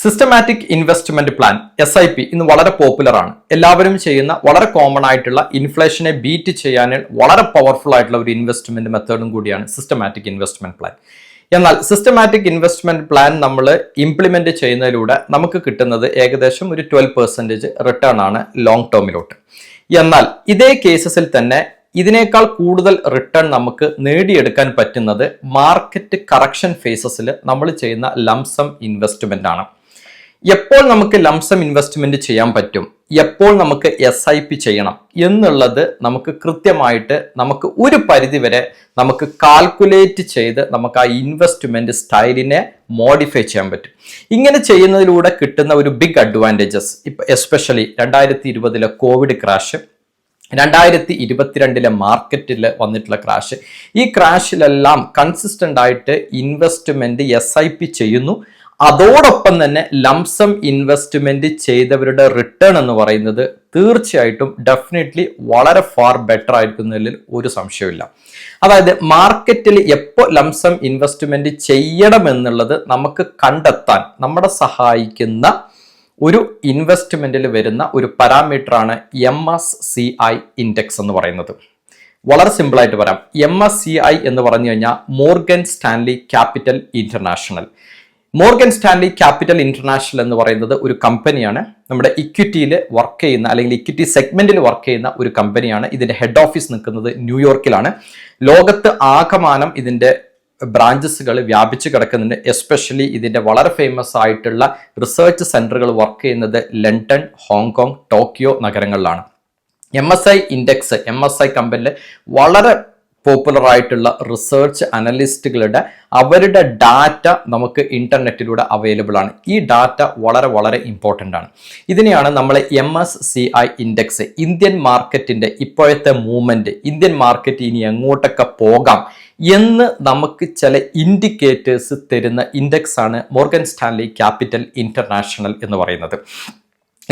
Systematic investment plan SIP ഇന്ന് വളരെ popular ആണ്. എല്ലാവരും ചെയ്യുന്ന വളരെ കോമൺ ആയിട്ടുള്ള ഇൻഫ്ലേഷനെ ബീറ്റ് ചെയ്യാൻ വളരെ പവർഫുൾ ആയിട്ടുള്ള ഒരു ഇൻവെസ്റ്റ്മെന്റ് മെത്തേഡും കൂടിയാണ് സിസ്റ്റമാറ്റിക് ഇൻവെസ്റ്റ്മെന്റ് പ്ലാൻ. എന്നാൽ സിസ്റ്റമാറ്റിക് ഇൻവെസ്റ്റ്മെന്റ് പ്ലാൻ നമ്മൾ ഇംപ്ലിമെന്റ് ചെയ്യുന്നതിലൂടെ നമുക്ക് കിട്ടുന്നത് ഏകദേശം ഒരു 12% റിട്ടേൺ ആണ് ലോങ് ടേമിലോട്ട്. എന്നാൽ ഇതേ കേസസിൽ തന്നെ ഇതിനേക്കാൾ കൂടുതൽ റിട്ടേൺ നമുക്ക് നേടിയെടുക്കാൻ പറ്റുന്നത് മാർക്കറ്റ് കറക്ഷൻ ഫേസസിൽ നമ്മൾ ചെയ്യുന്ന ലംസം ഇൻവെസ്റ്റ്മെന്റ് ആണ്. എപ്പോൾ നമുക്ക് ലംസം ഇൻവെസ്റ്റ്മെന്റ് ചെയ്യാൻ പറ്റും, എപ്പോൾ നമുക്ക് SIP ചെയ്യണം എന്നുള്ളത് നമുക്ക് കൃത്യമായിട്ട് നമുക്ക് ഒരു പരിധി വരെ നമുക്ക് കാൽക്കുലേറ്റ് ചെയ്ത് നമുക്ക് ആ ഇൻവെസ്റ്റ്മെന്റ് സ്റ്റൈലിനെ മോഡിഫൈ ചെയ്യാൻ പറ്റും. ഇങ്ങനെ ചെയ്യുന്നതിലൂടെ കിട്ടുന്ന ഒരു ബിഗ് അഡ്വാൻറ്റേജസ്, ഇപ്പൊ എസ്പെഷ്യലി 2020 കോവിഡ് ക്രാഷ്, 2022 മാർക്കറ്റിൽ വന്നിട്ടുള്ള ക്രാഷ്, ഈ ക്രാഷിലെല്ലാം കൺസിസ്റ്റന്റ് ആയിട്ട് ഇൻവെസ്റ്റ്മെന്റ് SIP ചെയ്യുന്നു. അതോടൊപ്പം തന്നെ ലംസം ഇൻവെസ്റ്റ്മെന്റ് ചെയ്തവരുടെ റിട്ടേൺ എന്ന് പറയുന്നത് തീർച്ചയായിട്ടും ഡെഫിനറ്റ്ലി വളരെ ഫാർ ബെറ്റർ ആയിരിക്കുന്നതിൽ ഒരു സംശയമില്ല. അതായത് മാർക്കറ്റിൽ എപ്പോൾ ലംസം ഇൻവെസ്റ്റ്മെന്റ് ചെയ്യണമെന്നുള്ളത് നമുക്ക് കണ്ടെത്താൻ നമ്മളെ സഹായിക്കുന്ന ഒരു ഇൻവെസ്റ്റ്മെന്റിൽ വരുന്ന ഒരു പാരാമീറ്റർ ആണ് MSCI ഇൻഡെക്സ് എന്ന് പറയുന്നത്. വളരെ സിമ്പിൾ ആയിട്ട് പറയാം, MSCI എന്ന് പറഞ്ഞു കഴിഞ്ഞാൽ Morgan Stanley capital international. Morgan Stanley capital international എന്ന് പറയുന്നത് ഒരു കമ്പനിയാണ്. നമ്മുടെ ഇക്വിറ്റിയിൽ വർക്ക് ചെയ്യുന്ന അല്ലെങ്കിൽ ഇക്വിറ്റി സെഗ്മെന്റിൽ വർക്ക് ചെയ്യുന്ന ഒരു കമ്പനിയാണ്. ഇതിന്റെ ഹെഡ് ഓഫീസ് നിൽക്കുന്നത് ന്യൂയോർക്കിലാണ്. ലോകത്ത് ആകമാനം ഇതിന്റെ ബ്രാഞ്ചസുകൾ വ്യാപിച്ചു കിടക്കുന്നുണ്ട്. എസ്പെഷ്യലി ഇതിന്റെ വളരെ ഫേമസ് ആയിട്ടുള്ള റിസർച്ച് സെന്ററുകൾ വർക്ക് ചെയ്യുന്നത് ലണ്ടൻ, ഹോങ്കോങ്, ടോക്കിയോ നഗരങ്ങളിലാണ്. MSCI ഇൻഡെക്സ്, MSCI കമ്പനിയിൽ വളരെ പോപ്പുലർ ആയിട്ടുള്ള റിസർച്ച് അനലിസ്റ്റുകളുടെ അവരുടെ ഡാറ്റ നമുക്ക് ഇന്റർനെറ്റിലൂടെ അവൈലബിൾ ആണ്. ഈ ഡാറ്റ വളരെ വളരെ ഇമ്പോർട്ടൻ്റ് ആണ്. ഇതിനെയാണ് നമ്മൾ MSCI ഇൻഡെക്സ്, ഇന്ത്യൻ മാർക്കറ്റിന്റെ ഇപ്പോഴത്തെ മൂവ്മെന്റ്, ഇന്ത്യൻ മാർക്കറ്റ് ഇനി എങ്ങോട്ടൊക്കെ പോകാം എന്ന് നമുക്ക് ചില ഇൻഡിക്കേറ്റേഴ്സ് തരുന്ന ഇൻഡെക്സ് ആണ് മോർഗൻ സ്റ്റാൻലി ക്യാപിറ്റൽ ഇന്റർനാഷണൽ എന്ന് പറയുന്നത്.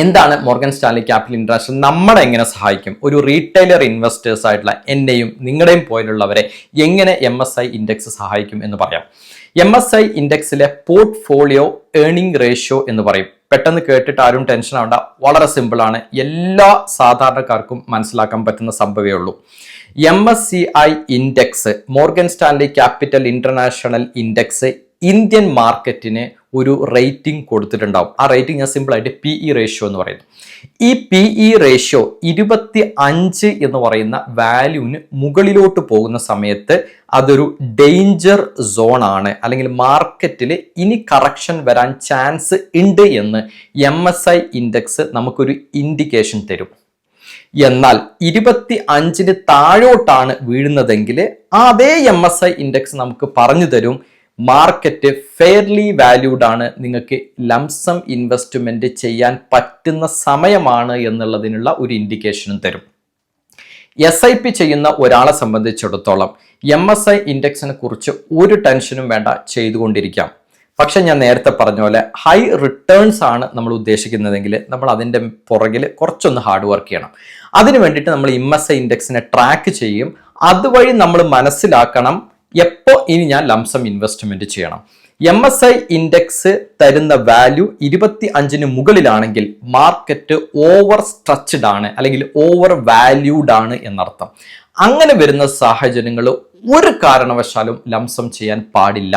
എന്താണ് മോർഗൻ സ്റ്റാൻലി ക്യാപിറ്റൽ ഇന്റർനാഷണൽ നമ്മളെ എങ്ങനെ സഹായിക്കും? ഒരു റീറ്റെയിലർ ഇൻവെസ്റ്റേഴ്സ് ആയിട്ടുള്ള എന്നെയും നിങ്ങളുടെയും പോലുള്ളവരെ എങ്ങനെ MSCI ഇൻഡെക്സ് സഹായിക്കും എന്ന് പറയാം. MSCI ഇൻഡെക്സിലെ പോർട്ട്ഫോളിയോ ഏർണിംഗ് റേഷ്യോ എന്ന് പറയും. പെട്ടെന്ന് കേട്ടിട്ട് ആരും ടെൻഷൻ ആവേണ്ട, വളരെ സിമ്പിൾ ആണ്, എല്ലാ സാധാരണക്കാർക്കും മനസ്സിലാക്കാൻ പറ്റുന്ന സംഭവമേ ഉള്ളൂ. MSCI index, Morgan Stanley capital international index Indian മാർക്കറ്റിന് ഒരു റേറ്റിംഗ് കൊടുത്തിട്ടുണ്ടാവും. ആ റേറ്റിംഗ് ഞാൻ സിമ്പിൾ ആയിട്ട് PE റേഷ്യോ എന്ന് പറയുന്നു. ഈ PE റേഷ്യോ 25 എന്ന് പറയുന്ന വാല്യൂവിന് മുകളിലോട്ട് പോകുന്ന സമയത്ത് അതൊരു ഡേഞ്ചർ സോൺ ആണ്, അല്ലെങ്കിൽ മാർക്കറ്റിൽ ഇനി കറക്ഷൻ വരാൻ ചാൻസ് ഉണ്ട് എന്ന് MSCI ഇൻഡെക്സ് നമുക്കൊരു ഇൻഡിക്കേഷൻ തരും. എന്നാൽ 25 താഴോട്ടാണ് വീഴുന്നതെങ്കിൽ അതേ MSCI ഇൻഡെക്സ് നമുക്ക് പറഞ്ഞു തരും മാർക്കറ്റ് ഫെയർലി വാല്യൂഡ് ആണ്, നിങ്ങൾക്ക് ലംസം ഇൻവെസ്റ്റ്മെന്റ് ചെയ്യാൻ പറ്റുന്ന സമയമാണ് എന്നുള്ളതിനുള്ള ഒരു ഇൻഡിക്കേഷനും തരും. SIP ചെയ്യുന്ന ഒരാളെ സംബന്ധിച്ചിടത്തോളം MSCI ഇൻഡെക്സിനെ കുറിച്ച് ഒരു ടെൻഷനും വേണ്ട, ചെയ്തുകൊണ്ടിരിക്കാം. പക്ഷെ ഞാൻ നേരത്തെ പറഞ്ഞ പോലെ ഹൈ റിട്ടേൺസ് ആണ് നമ്മൾ ഉദ്ദേശിക്കുന്നതെങ്കിൽ നമ്മൾ അതിൻ്റെ പുറകിൽ കുറച്ചൊന്ന് ഹാർഡ് വർക്ക് ചെയ്യണം. അതിനു വേണ്ടിയിട്ട് നമ്മൾ MSCI ഇൻഡെക്സിനെ ട്രാക്ക് ചെയ്യും. അതുവഴി നമ്മൾ മനസ്സിലാക്കണം എപ്പോൾ ഇനി ഞാൻ ലംസം ഇൻവെസ്റ്റ്മെന്റ് ചെയ്യണം. MSCI ഇൻഡെക്സ് തരുന്ന വാല്യൂ 25 മുകളിലാണെങ്കിൽ മാർക്കറ്റ് ഓവർ സ്ട്രെച്ച്ഡ് ആണ്, അല്ലെങ്കിൽ ഓവർ വാല്യൂഡ് ആണ് എന്നർത്ഥം. അങ്ങനെ വരുന്ന സാഹചര്യങ്ങൾ ഒരു കാരണവശാലും ലംസം ചെയ്യാൻ പാടില്ല.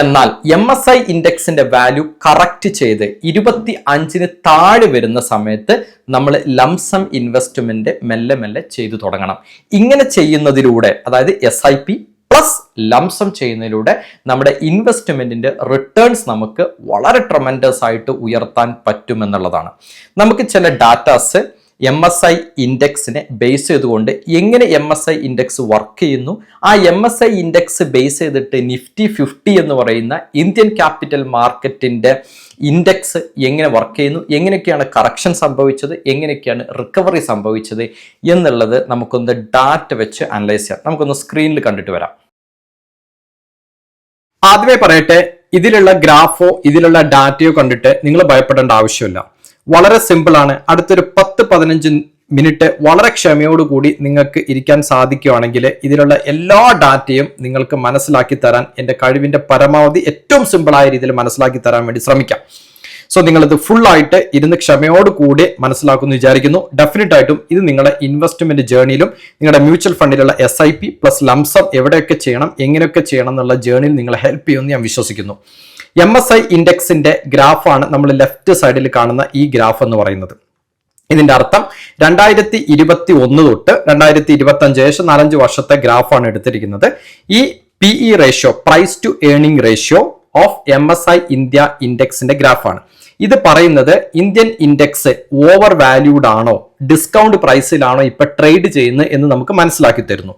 എന്നാൽ MSCI ഇൻഡെക്സിന്റെ വാല്യൂ കറക്റ്റ് ചെയ്ത് 25 താഴെ വരുന്ന സമയത്ത് നമ്മൾ ലംസം ഇൻവെസ്റ്റ്മെന്റ് മെല്ലെ മെല്ലെ ചെയ്തു തുടങ്ങണം. ഇങ്ങനെ ചെയ്യുന്നതിലൂടെ, അതായത് SIP പ്ലസ് ലംസം ചെയ്യുന്നതിലൂടെ നമ്മുടെ ഇൻവെസ്റ്റ്മെന്റിന്റെ റിട്ടേൺസ് നമുക്ക് വളരെ ട്രമൻഡസ് ആയിട്ട് ഉയർത്താൻ പറ്റുമെന്നുള്ളതാണ്. നമുക്ക് ചില ഡാറ്റാസ് MSCI ഇൻഡെക്സിനെ ബേസ് ചെയ്തുകൊണ്ട് എങ്ങനെ MSCI ഇൻഡെക്സ് വർക്ക് ചെയ്യുന്നു, ആ MSCI ഇൻഡെക്സ് ബേസ് ചെയ്തിട്ട് നിഫ്റ്റി 50 എന്ന് പറയുന്ന ഇന്ത്യൻ ക്യാപിറ്റൽ മാർക്കറ്റിന്റെ ഇൻഡെക്സ് എങ്ങനെ വർക്ക് ചെയ്യുന്നു, എങ്ങനെയൊക്കെയാണ് കറക്ഷൻ സംഭവിച്ചത്, എങ്ങനെയൊക്കെയാണ് റിക്കവറി സംഭവിച്ചത് എന്നുള്ളത് നമുക്കൊന്ന് ഡാറ്റ വെച്ച് അനലൈസ് ചെയ്യാം. നമുക്കൊന്ന് സ്ക്രീനിൽ കണ്ടിട്ട് വരാം. ആദ്യമേ പറയട്ടെ, ഇതിലുള്ള ഗ്രാഫോ ഇതിലുള്ള ഡാറ്റയോ കണ്ടിട്ട് നിങ്ങൾ ഭയപ്പെടേണ്ട ആവശ്യമില്ല. വളരെ സിമ്പിൾ ആണ്. അടുത്തൊരു 10-15 മിനിറ്റ് വളരെ ക്ഷമയോടുകൂടി നിങ്ങൾക്ക് ഇരിക്കാൻ സാധിക്കുകയാണെങ്കിൽ ഇതിലുള്ള എല്ലാ ഡാറ്റയും നിങ്ങൾക്ക് മനസ്സിലാക്കി തരാൻ എൻ്റെ കഴിവിൻ്റെ പരമാവധി ഏറ്റവും സിമ്പിളായ രീതിയിൽ മനസ്സിലാക്കി തരാൻ വേണ്ടി ശ്രമിക്കാം. സോ നിങ്ങളിത് ഫുൾ ആയിട്ട് ഇരുന്ന് ക്ഷമയോട് കൂടി മനസ്സിലാക്കുമെന്ന് വിചാരിക്കുന്നു. ഡെഫിനറ്റ് ആയിട്ടും ഇത് നിങ്ങളുടെ ഇൻവെസ്റ്റ്മെന്റ് ജേർണിയിലും നിങ്ങളുടെ മ്യൂച്വൽ ഫണ്ടിലുള്ള SIP പ്ലസ് ലംസം എവിടെയൊക്കെ ചെയ്യണം, എങ്ങനെയൊക്കെ ചെയ്യണം എന്നുള്ള ജേർണിയിൽ നിങ്ങളെ ഹെൽപ്പ് ചെയ്യുമെന്ന് ഞാൻ വിശ്വസിക്കുന്നു. MSI ഇൻഡെക്സിന്റെ ഗ്രാഫാണ് നമ്മൾ ലെഫ്റ്റ് സൈഡിൽ കാണുന്ന ഈ ഗ്രാഫ് എന്ന് പറയുന്നത്. ഇതിന്റെ അർത്ഥം 2021 തൊട്ട് 2025 ഏകദേശം 4-5 വർഷത്തെ ഗ്രാഫാണ് എടുത്തിരിക്കുന്നത്. ഈ PE ratio, price to earning ratio of MSI India ഇൻഡെക്സിന്റെ ഗ്രാഫാണ്. ഇത് പറയുന്നത് ഇന്ത്യൻ ഇൻഡെക്സ് ഓവർ വാല്യൂഡ് ആണോ, ഡിസ്കൗണ്ട് പ്രൈസിലാണോ ഇപ്പൊ ട്രേഡ് ചെയ്യുന്നത് എന്ന് നമുക്ക് മനസ്സിലാക്കി തരുന്നു.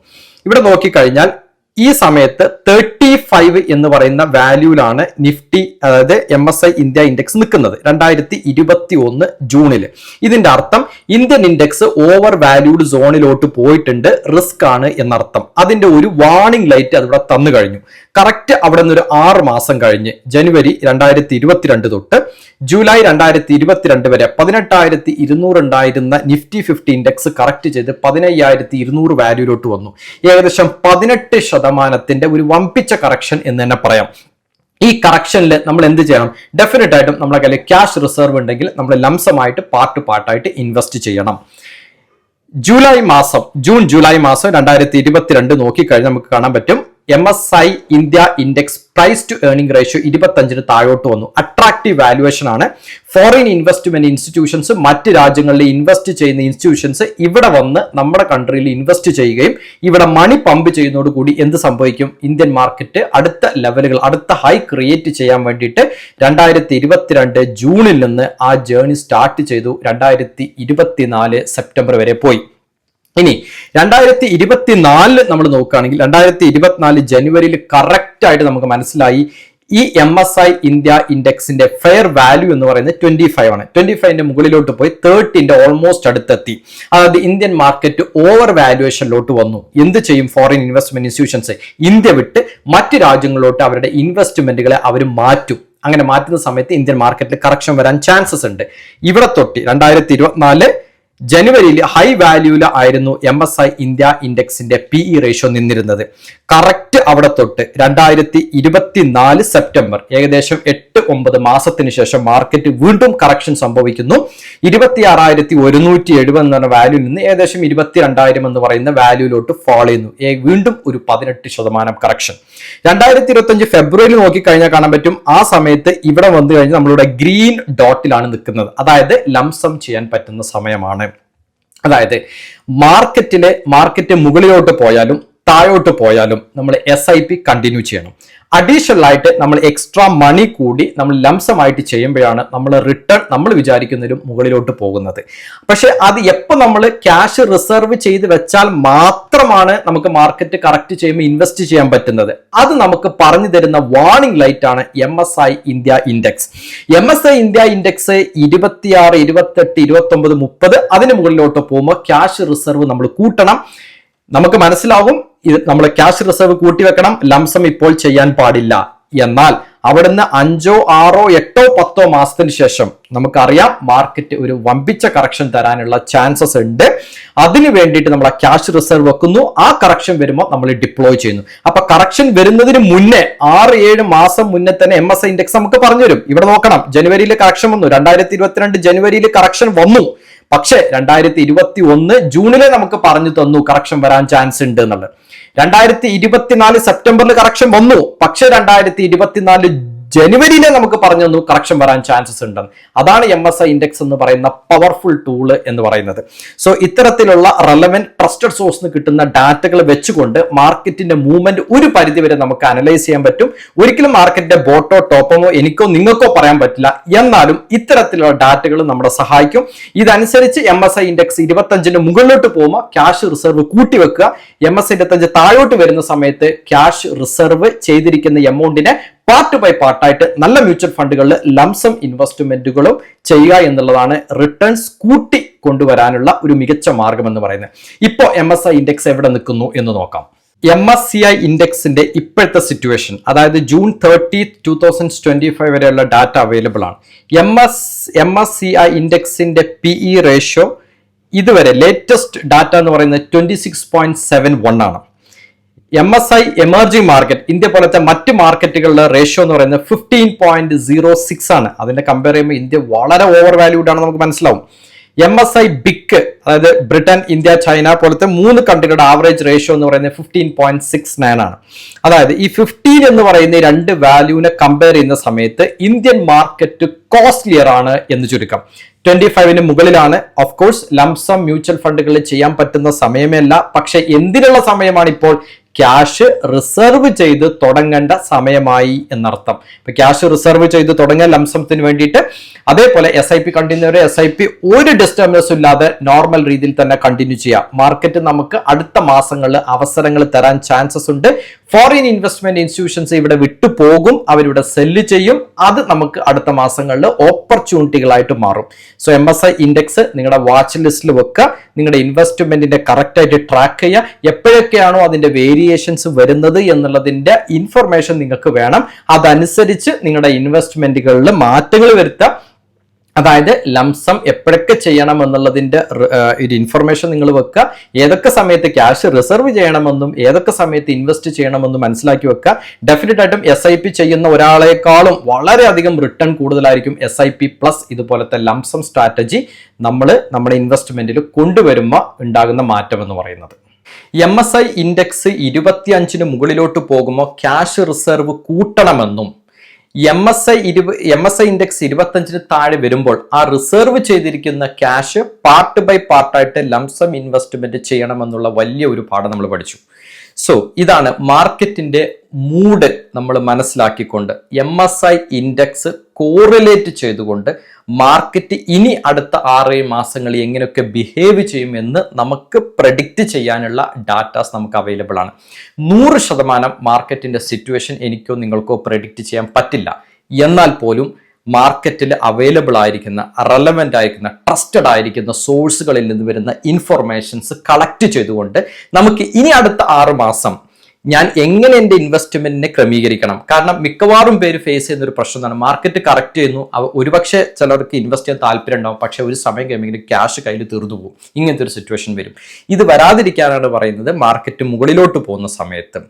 ഇവിടെ നോക്കിക്കഴിഞ്ഞാൽ ഈ സമയത്ത് 35 എന്ന് പറയുന്ന വാല്യൂലാണ് നിഫ്റ്റി, അതായത് MSI ഇന്ത്യ ഇൻഡെക്സ് നിൽക്കുന്നത് 2021 ജൂണിൽ. ഇതിന്റെ അർത്ഥം ഇന്ത്യൻ ഇൻഡെക്സ് ഓവർ വാല്യൂഡ് സോണിലോട്ട് പോയിട്ടുണ്ട്, റിസ്ക് ആണ് എന്നർത്ഥം. അതിന്റെ ഒരു വാർണിംഗ് ലൈറ്റ് അതിവിടെ തന്നു കഴിഞ്ഞു. കറക്റ്റ് അവിടെ നിന്ന് ഒരു 6 മാസം കഴിഞ്ഞ് ജനുവരി 2022 തൊട്ട് ജൂലൈ 2022 വരെ 18,200 ഉണ്ടായിരുന്ന നിഫ്റ്റി 50 ഇൻഡെക്സ് കറക്റ്റ് ചെയ്ത് 15,200 വാല്യൂലോട്ട് വന്നു. ഏകദേശം 18% ഒരു വമ്പിച്ച കറക്ഷൻ എന്ന് തന്നെ പറയാം. ഈ കറക്ഷനിൽ നമ്മൾ എന്ത് ചെയ്യണം? ഡെഫിനറ്റ് ആയിട്ടും നമ്മുടെ കയ്യിൽ ക്യാഷ് റിസർവ് ഉണ്ടെങ്കിൽ നമ്മൾ ലംസമായിട്ട് പാർട്ടായിട്ട് ഇൻവെസ്റ്റ് ചെയ്യണം. ജൂൺ ജൂലൈ മാസം 2022 നോക്കിക്കഴിഞ്ഞാൽ നമുക്ക് കാണാൻ പറ്റും MSI India index price to earning ratio 25 താഴോട്ട് വന്നു. അട്രാക്റ്റീവ് വാല്യുവേഷൻ ആണ്. ഫോറിൻ ഇൻവെസ്റ്റ്മെന്റ് ഇൻസ്റ്റിറ്റ്യൂഷൻസ്, മറ്റ് രാജ്യങ്ങളിൽ ഇൻവെസ്റ്റ് ചെയ്യുന്ന ഇൻസ്റ്റിറ്റ്യൂഷൻസ് ഇവിടെ വന്ന് നമ്മുടെ കൺട്രിയിൽ ഇൻവെസ്റ്റ് ചെയ്യുകയും ഇവിടെ മണി പമ്പ് ചെയ്യുന്നതോടുകൂടി എന്ത് സംഭവിക്കും? ഇന്ത്യൻ മാർക്കറ്റ് അടുത്ത ലെവലുകൾ, അടുത്ത ഹൈ ക്രിയേറ്റ് ചെയ്യാൻ വേണ്ടിയിട്ട് 2022 ജൂണിൽ നിന്ന് ആ ജേർണി സ്റ്റാർട്ട് ചെയ്തു. 2024 സെപ്റ്റംബർ വരെ പോയി. ഇനി 2024 നമ്മൾ നോക്കുകയാണെങ്കിൽ 2024 ജനുവരിയിൽ കറക്റ്റ് ആയിട്ട് നമുക്ക് മനസ്സിലായി ഈ MSI ഇന്ത്യ ഇൻഡെക്സിന്റെ ഫെയർ വാല്യൂ എന്ന് പറയുന്നത് 25 ആണ്. 25ന്റെ മുകളിലോട്ട് പോയി 30ന്റെ ഓൾമോസ്റ്റ് അടുത്തെത്തി. അതായത് ഇന്ത്യൻ മാർക്കറ്റ് ഓവർ വാല്യുവേഷനിലോട്ട് വന്നു. എന്ത് ചെയ്യും ഫോറിൻ ഇൻവെസ്റ്റ്മെന്റ് ഇൻസ്റ്റിറ്റ്യൂഷൻസ്? ഇന്ത്യ വിട്ട് മറ്റ് രാജ്യങ്ങളിലോട്ട് അവരുടെ ഇൻവെസ്റ്റ്മെന്റുകളെ അവർ മാറ്റും. അങ്ങനെ മാറ്റുന്ന സമയത്ത് ഇന്ത്യൻ മാർക്കറ്റിൽ കറക്ഷൻ വരാൻ ചാൻസസ് ഉണ്ട്. ഇവിടെ തൊട്ട് 2024 ജനുവരിയിൽ ഹൈ വാല്യൂല ആയിരുന്നു MSI ഇന്ത്യ ഇൻഡെക്സിന്റെ PE റേഷ്യോ നിന്നിരുന്നത്. കറക്റ്റ് അവിടെ തൊട്ട് 2024 സെപ്റ്റംബർ ഏകദേശം 8-9 മാസത്തിന് ശേഷം മാർക്കറ്റ് വീണ്ടും കറക്ഷൻ സംഭവിക്കുന്നു. 26,170 എന്ന് പറഞ്ഞ വാല്യൂയിൽ നിന്ന് ഏകദേശം 22,000 എന്ന് പറയുന്ന വാല്യൂലോട്ട് ഫോൾ ചെയ്യുന്നു. വീണ്ടും ഒരു 18% കറക്ഷൻ. 2025 ഫെബ്രുവരി നോക്കിക്കഴിഞ്ഞാൽ കാണാൻ പറ്റും ആ സമയത്ത് ഇവിടെ വന്നു കഴിഞ്ഞാൽ നമ്മളുടെ ഗ്രീൻ ഡോട്ടിലാണ് നിൽക്കുന്നത്. അതായത് ലംസം ചെയ്യാൻ പറ്റുന്ന സമയമാണ്. അതായത് മാർക്കറ്റ് മുകളിലോട്ട് പോയാലും താഴോട്ട് പോയാലും നമ്മൾ SIP കണ്ടിന്യൂ ചെയ്യണം. അഡീഷണൽ ആയിട്ട് നമ്മൾ എക്സ്ട്രാ മണി കൂടി നമ്മൾ ലംസമായിട്ട് ചെയ്യുമ്പോഴാണ് നമ്മൾ റിട്ടേൺ നമ്മൾ വിചാരിക്കുന്നതിലും മുകളിലോട്ട് പോകുന്നത്. പക്ഷെ അത് എപ്പോൾ നമ്മൾ ക്യാഷ് റിസർവ് ചെയ്ത് വെച്ചാൽ മാത്രമാണ് നമുക്ക് മാർക്കറ്റ് കറക്റ്റ് ചെയ്യുമ്പോൾ ഇൻവെസ്റ്റ് ചെയ്യാൻ പറ്റുന്നത്. അത് നമുക്ക് പറഞ്ഞു തരുന്ന വാർണിംഗ് ലൈറ്റ് ആണ് MSI India index. MSI India index 26, 28, 29, 30 അതിന് മുകളിലോട്ട് പോകുമ്പോൾ ക്യാഷ് റിസർവ് നമ്മൾ കൂട്ടണം. നമുക്ക് മനസ്സിലാവും ഇത് നമ്മൾ ക്യാഷ് റിസർവ് കൂട്ടിവെക്കണം, ലംസം ഇപ്പോൾ ചെയ്യാൻ പാടില്ല. എന്നാൽ അവിടുന്ന് 5, 6, 8, 10 മാസത്തിന് ശേഷം നമുക്കറിയാം മാർക്കറ്റ് ഒരു വമ്പിച്ച കറക്ഷൻ തരാനുള്ള ചാൻസസ് ഉണ്ട്. അതിനു വേണ്ടിയിട്ട് നമ്മൾ ആ ക്യാഷ് റിസർവ് വെക്കുന്നു. ആ കറക്ഷൻ വരുമ്പോൾ നമ്മൾ ഡിപ്ലോയ് ചെയ്യുന്നു. അപ്പൊ കറക്ഷൻ വരുന്നതിന് മുന്നേ 6-7 മാസം മുന്നേ തന്നെ MSI ഇൻഡെക്സ് നമുക്ക് പറഞ്ഞു തരും. ഇവിടെ നോക്കണം, ജനുവരിയിൽ കറക്ഷൻ വന്നു. 2022 ജനുവരിയിൽ കറക്ഷൻ വന്നു. പക്ഷെ 2021 ജൂണിലെ നമുക്ക് പറഞ്ഞു തന്നു കറക്ഷൻ വരാൻ ചാൻസ് ഉണ്ട് എന്നുള്ളത്. 2024 സെപ്റ്റംബറിൽ കറക്ഷൻ വന്നു. പക്ഷെ 2024 ജനുവരിയിലെ നമുക്ക് പറഞ്ഞു തന്നു കറക്ഷൻ വരാൻ ചാൻസസ് ഉണ്ടെന്ന്. അതാണ് MSI ഇൻഡെക്സ് എന്ന് പറയുന്ന പവർഫുൾ ടൂള് എന്ന് പറയുന്നത്. സോ ഇത്തരത്തിലുള്ള റെലവന്റ് ട്രസ്റ്റഡ് സോഴ്സിന് കിട്ടുന്ന ഡാറ്റകൾ വെച്ചുകൊണ്ട് മാർക്കറ്റിന്റെ മൂവ്മെന്റ് ഒരു പരിധി വരെ നമുക്ക് അനലൈസ് ചെയ്യാൻ പറ്റും. ഒരിക്കലും മാർക്കറ്റിന്റെ ബോട്ടോ ടോപ്പമോ എനിക്കോ നിങ്ങൾക്കോ പറയാൻ പറ്റില്ല. എന്നാലും ഇത്തരത്തിലുള്ള ഡാറ്റകൾ നമ്മളെ സഹായിക്കും. ഇതനുസരിച്ച് MSI ഇൻഡെക്സ് 25ന്റെ മുകളിലോട്ട് പോകുമ്പോൾ ക്യാഷ് റിസർവ് കൂട്ടിവെക്കുക. MSI 25 താഴോട്ട് വരുന്ന സമയത്ത് ക്യാഷ് റിസർവ് ചെയ്തിരിക്കുന്ന എമൗണ്ടിനെ പാർട്ട് ബൈ പാർട്ടായിട്ട് നല്ല മ്യൂച്വൽ ഫണ്ടുകളിൽ ലംസം ഇൻവെസ്റ്റ്മെന്റുകളും ചെയ്യുക എന്നുള്ളതാണ് റിട്ടേൺസ് കൂട്ടി കൊണ്ടുവരാനുള്ള ഒരു മികച്ച മാർഗം എന്ന് പറയുന്നത്. ഇപ്പോൾ MSI ഇൻഡെക്സ് എവിടെ നിൽക്കുന്നു എന്ന് നോക്കാം. MSCI ഇൻഡെക്സിന്റെ ഇപ്പോഴത്തെ സിറ്റുവേഷൻ, അതായത് ജൂൺ 30, 2025 വരെയുള്ള ഡാറ്റ അവൈലബിൾ ആണ്. MSCI ഇൻഡെക്സിന്റെ PE റേഷ്യോ ഇതുവരെ ലേറ്റസ്റ്റ് ഡാറ്റ എന്ന് പറയുന്നത് 26.71 ആണ്. MSI എമർജിംഗ് മാർക്കറ്റ്, ഇന്ത്യ പോലത്തെ മറ്റ് മാർക്കറ്റുകളിലെ റേഷ്യോ എന്ന് പറയുന്നത് 15.06 ആണ്. അതിന്റെ കമ്പയർ ചെയ്യുമ്പോൾ ഇന്ത്യ വളരെ ഓവർ വാല്യൂഡ് ആണ് നമുക്ക് മനസ്സിലാവും. MSI ബിഗ്, അതായത് ബ്രിട്ടൻ, ഇന്ത്യ, ചൈന പോലത്തെ 3 കൺട്രികളുടെ ആവറേജ് റേഷ്യോ എന്ന് പറയുന്നത് 15.69 ആണ്. അതായത് ഈ 15 എന്ന് പറയുന്ന 2 വാല്യൂവിനെ കമ്പയർ ചെയ്യുന്ന സമയത്ത് ഇന്ത്യൻ മാർക്കറ്റ് കോസ്റ്റ്ലിയർ ആണ് എന്ന് ചുരുക്കം. 25 മുകളിലാണ്. ഓഫ് കോഴ്സ് ലംസം മ്യൂച്വൽ ഫണ്ടുകളിൽ ചെയ്യാൻ പറ്റുന്ന സമയമല്ല, പക്ഷെ എന്തിനുള്ള സമയമാണ് ഇപ്പോൾ? ക്യാഷ് റിസർവ് ചെയ്ത് തുടങ്ങേണ്ട സമയമായി എന്നർത്ഥം. ഇപ്പൊ ക്യാഷ് റിസർവ് ചെയ്ത് തുടങ്ങാൻ ലംസത്തിന് വേണ്ടിയിട്ട്, അതേപോലെ SIP കണ്ടിന്യൂ SIP ഒരു ഡിസ്റ്റർബൻസും ഇല്ലാതെ നോർമൽ രീതിയിൽ തന്നെ കണ്ടിന്യൂ ചെയ്യാം. മാർക്കറ്റ് നമുക്ക് അടുത്ത മാസങ്ങളിൽ അവസരങ്ങൾ തരാൻ ചാൻസസ് ഉണ്ട്. ഫോറിൻ ഇൻവെസ്റ്റ്മെന്റ് ഇൻസ്റ്റിറ്റ്യൂഷൻസ് ഇവിടെ വിട്ടുപോകും, അവരിവിടെ സെല്ല് ചെയ്യും. അത് നമുക്ക് അടുത്ത മാസങ്ങളിൽ ഓപ്പർച്യൂണിറ്റികളായിട്ട് മാറും. സോ MSI ഇൻഡെക്സ് നിങ്ങളുടെ വാച്ച് ലിസ്റ്റിൽ വെക്കുക. നിങ്ങളുടെ ഇൻവെസ്റ്റ്മെന്റിന്റെ കറക്റ്റ് ആയിട്ട് ട്രാക്ക് ചെയ്യുക. എപ്പോഴൊക്കെയാണോ അതിന്റെ വേരിയേഷൻസ് വരുന്നത് എന്നുള്ളതിന്റെ ഇൻഫർമേഷൻ നിങ്ങൾക്ക് വേണം. അതനുസരിച്ച് നിങ്ങളുടെ ഇൻവെസ്റ്റ്മെന്റുകളിൽ മാറ്റങ്ങൾ വരുത്തുക. അതായത് ലംസം എപ്പോഴൊക്കെ ചെയ്യണം എന്നുള്ളതിന്റെ ഒരു ഇൻഫർമേഷൻ നിങ്ങൾ വെക്കുക. ഏതൊക്കെ സമയത്ത് ക്യാഷ് റിസർവ് ചെയ്യണമെന്നും ഏതൊക്കെ സമയത്ത് ഇൻവെസ്റ്റ് ചെയ്യണമെന്നും മനസ്സിലാക്കി വെക്കുക. ഡെഫിനറ്റ് ആയിട്ടും SIP ചെയ്യുന്ന ഒരാളെക്കാളും വളരെയധികം റിട്ടേൺ കൂടുതലായിരിക്കും SIP പ്ലസ് ഇതുപോലത്തെ ലംസം സ്ട്രാറ്റജി നമ്മുടെ ഇൻവെസ്റ്റ്മെന്റിൽ കൊണ്ടുവരുമ്പോൾ ഉണ്ടാകുന്ന മാറ്റം എന്ന് പറയുന്നത്. MSI ഇൻഡെക്സ് 25 മുകളിലോട്ട് പോകുമ്പോൾ ക്യാഷ് റിസർവ് കൂട്ടണമെന്നും MSI ഇൻഡെക്സ് 25 താഴെ വരുമ്പോൾ ആ റിസർവ് ചെയ്തിരിക്കുന്ന ക്യാഷ് പാർട്ട് ബൈ പാർട്ടായിട്ട് ലംസം ഇൻവെസ്റ്റ്മെന്റ് ചെയ്യണമെന്നുള്ള വലിയ ഒരു പാഠം നമ്മൾ പഠിച്ചു. സോ ഇതാണ് മാർക്കറ്റിന്റെ മൂഡ് നമ്മൾ മനസ്സിലാക്കിക്കൊണ്ട് MSI ഇൻഡെക്സ് കോറിലേറ്റ് ചെയ്തുകൊണ്ട് മാർക്കറ്റ് ഇനി അടുത്ത 6 മാസങ്ങളിൽ എങ്ങനെയൊക്കെ ബിഹേവ് ചെയ്യുമെന്ന് നമുക്ക് പ്രഡിക്റ്റ് ചെയ്യാനുള്ള ഡാറ്റാസ് നമുക്ക് അവൈലബിൾ ആണ്. 100% മാർക്കറ്റിന്റെ സിറ്റുവേഷൻ എനിക്കോ നിങ്ങൾക്കോ പ്രഡിക്റ്റ് ചെയ്യാൻ പറ്റില്ല. എന്നാൽ പോലും മാർക്കറ്റിൽ അവൈലബിൾ ആയിരിക്കുന്ന, റെലവെന്റ് ആയിരിക്കുന്ന, ട്രസ്റ്റഡ് ആയിരിക്കുന്ന സോഴ്സുകളിൽ നിന്ന് വരുന്ന ഇൻഫർമേഷൻസ് കളക്ട് ചെയ്തുകൊണ്ട് നമുക്ക് ഇനി അടുത്ത 6 മാസം ഞാൻ എങ്ങനെ എൻ്റെ ഇൻവെസ്റ്റ്മെന്റിനെ ക്രമീകരിക്കണം. കാരണം മിക്കവാറും പേര് ഫേസ് ചെയ്യുന്ന ഒരു പ്രശ്നം എന്താണ്? മാർക്കറ്റ് കറക്റ്റ് ചെയ്യുന്നു, ഒരുപക്ഷെ ചിലർക്ക് ഇൻവെസ്റ്റ് ചെയ്യാൻ താല്പര്യം ഉണ്ടാവും, പക്ഷെ ഒരു സമയം കഴിയുമെങ്കിൽ ക്യാഷ് കയ്യിൽ തീർന്നു പോകും. ഇങ്ങനത്തെ ഒരു സിറ്റുവേഷൻ വരും. ഇത് വരാതിരിക്കാനാണ് പറയുന്നത് മാർക്കറ്റ് മുകളിലോട്ട് പോകുന്ന സമയത്ത്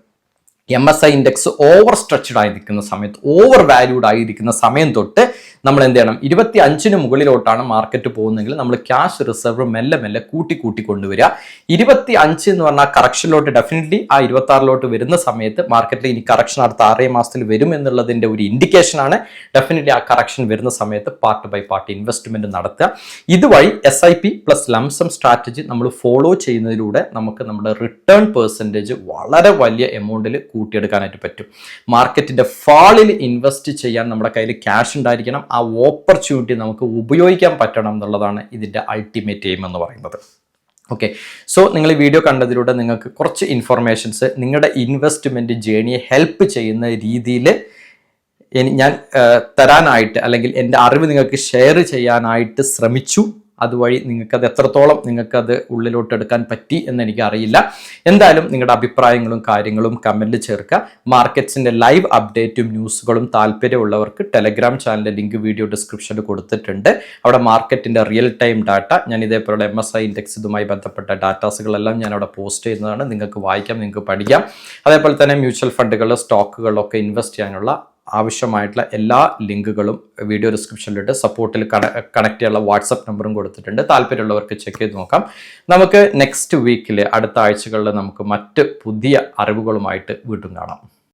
MSI ഇൻഡെക്സ് ഓവർ സ്ട്രെച്ച്ഡ് ആയിരിക്കുന്ന സമയത്ത്, ഓവർ വാല്യൂഡ് ആയിരിക്കുന്ന സമയം തൊട്ട് നമ്മൾ എന്ത് ചെയ്യണം? 25 മുകളിലോട്ടാണ് മാർക്കറ്റ് പോകുന്നതെങ്കിൽ നമ്മൾ ക്യാഷ് റിസർവ് മെല്ലെ മെല്ലെ കൂട്ടി കൊണ്ടുവരിക. 25 എന്ന് പറഞ്ഞാൽ കറക്ഷനിലോട്ട് ഡെഫിനറ്റ്ലി ആ 26ലോട്ട് വരുന്ന സമയത്ത് മാർക്കറ്റിൽ ഇനി കറക്ഷൻ അടുത്ത 6 മാസത്തിൽ വരും എന്നുള്ളതിന്റെ ഒരു ഇൻഡിക്കേഷൻ ആണ്. ഡെഫിനറ്റ്ലി ആ കറക്ഷൻ വരുന്ന സമയത്ത് പാർട്ട് ബൈ പാർട്ട് ഇൻവെസ്റ്റ്മെന്റ് നടത്തുക. ഇതുവഴി SIP പ്ലസ് ലംസം സ്ട്രാറ്റജി നമ്മൾ ഫോളോ ചെയ്യുന്നതിലൂടെ നമുക്ക് നമ്മുടെ റിട്ടേൺ പെർസെൻറ്റേജ് വളരെ വലിയ എമൗണ്ടിൽ കൂട്ടിയെടുക്കാനായിട്ട് പറ്റും. മാർക്കറ്റിന്റെ ഫാളിൽ ഇൻവെസ്റ്റ് ചെയ്യാൻ നമ്മുടെ കയ്യിൽ ക്യാഷ് ഉണ്ടായിരിക്കണം. ആ ഓപ്പർച്യൂണിറ്റി നമുക്ക് ഉപയോഗിക്കാൻ പറ്റണം എന്നുള്ളതാണ് ഇതിന്റെ അൾട്ടിമേറ്റ് എയിം എന്ന് പറയുന്നത്. ഓക്കെ, സോ നിങ്ങൾ ഈ വീഡിയോ കണ്ടതിലൂടെ നിങ്ങൾക്ക് കുറച്ച് ഇൻഫർമേഷൻസ് നിങ്ങളുടെ ഇൻവെസ്റ്റ്മെന്റ് ജേണിയെ ഹെൽപ്പ് ചെയ്യുന്ന രീതിയിൽ ഞാൻ തരാനായിട്ട്, അല്ലെങ്കിൽ എൻ്റെ അറിവ് നിങ്ങൾക്ക് ഷെയർ ചെയ്യാനായിട്ട് ശ്രമിച്ചു. അതുവഴി നിങ്ങൾക്കത് എത്രത്തോളം നിങ്ങൾക്കത് ഉള്ളിലോട്ട് എടുക്കാൻ പറ്റി എന്ന് എനിക്കറിയില്ല. എന്തായാലും നിങ്ങളുടെ അഭിപ്രായങ്ങളും കാര്യങ്ങളും കമൻറ്റിൽ ചേർക്കുക. മാർക്കറ്റ്സിൻ്റെ ലൈവ് അപ്ഡേറ്റും ന്യൂസുകളും താല്പര്യമുള്ളവർക്ക് ടെലഗ്രാം ചാനലിൻ്റെ ലിങ്ക് വീഡിയോ ഡിസ്ക്രിപ്ഷനിൽ കൊടുത്തിട്ടുണ്ട്. അവിടെ മാർക്കറ്റിൻ്റെ റിയൽ ടൈം ഡാറ്റ, ഞാൻ ഇതേപോലുള്ള MSI ഇൻഡെക്സ് ഇതുമായി ബന്ധപ്പെട്ട ഡാറ്റാസുകളെല്ലാം ഞാൻ അവിടെ പോസ്റ്റ് ചെയ്യുന്നതാണ്. നിങ്ങൾക്ക് വായിക്കാം, നിങ്ങൾക്ക് പഠിക്കാം. അതേപോലെ തന്നെ മ്യൂച്വൽ ഫണ്ടുകൾ, സ്റ്റോക്കുകളിലൊക്കെ ഇൻവെസ്റ്റ് ചെയ്യാനുള്ള ആവശ്യമായിട്ടുള്ള എല്ലാ ലിങ്കുകളും വീഡിയോ ഡിസ്ക്രിപ്ഷനിലിട്ട് സപ്പോർട്ടിൽ കണക്ട് ചെയ്യാനുള്ള വാട്സപ്പ് നമ്പറും കൊടുത്തിട്ടുണ്ട്. താല്പര്യമുള്ളവർക്ക് ചെക്ക് ചെയ്ത് നോക്കാം. നമുക്ക് നെക്സ്റ്റ് വീക്കിൽ, അടുത്ത ആഴ്ചകളിൽ നമുക്ക് മറ്റ് പുതിയ അറിവുകളുമായിട്ട് വീണ്ടും കാണാം.